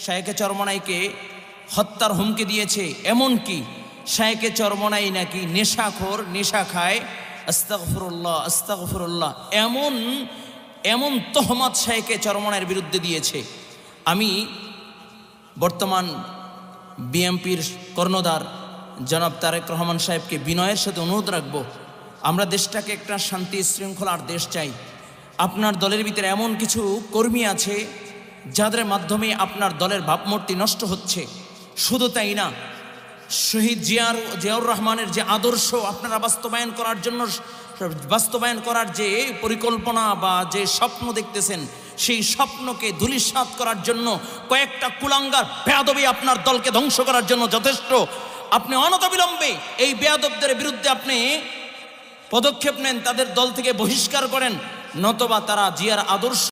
শায়েখে চরমনাইকে হত্যার হুমকি দিয়েছে, এমনকি শায়েখে চরমনাই নাকি নেশাখোর, নেশা খায়। আস্তাগফিরুল্লাহ আস্তাগফিরুল্লাহ, এমন এমন তহমত শায়েখে চরমনাইয়ের বিরুদ্ধে দিয়েছে। আমি বর্তমান বিএনপির কর্ণধার জনাব তারেক রহমান সাহেবকে বিনয়ের সাথে অনুরোধ রাখব, আমরা দেশটাকে একটা শান্তি শৃঙ্খলার দেশ চাই। আপনার দলের ভিতরে এমন কিছু কর্মী আছে যাদের মাধ্যমে আপনার দলের ভাবমূর্তি নষ্ট হচ্ছে। শুধু তাই না, শহীদ জিয়াউর রহমানের যে আদর্শ আপনারা বাস্তবায়ন করার যে পরিকল্পনা বা যে স্বপ্ন দেখতেছেন, সেই স্বপ্নকে ধূলিসাৎ করার জন্য কয়েকটা কুলাঙ্গার বেয়াদবি আপনার দলকে ধ্বংস করার জন্য যথেষ্ট। আপনি অনতিবিলম্বে এই বেয়াদবদের বিরুদ্ধে আপনি পদক্ষেপ নেন, তাদের দল থেকে বহিষ্কার করেন, নতবা তারা জিয়ার আদর্শ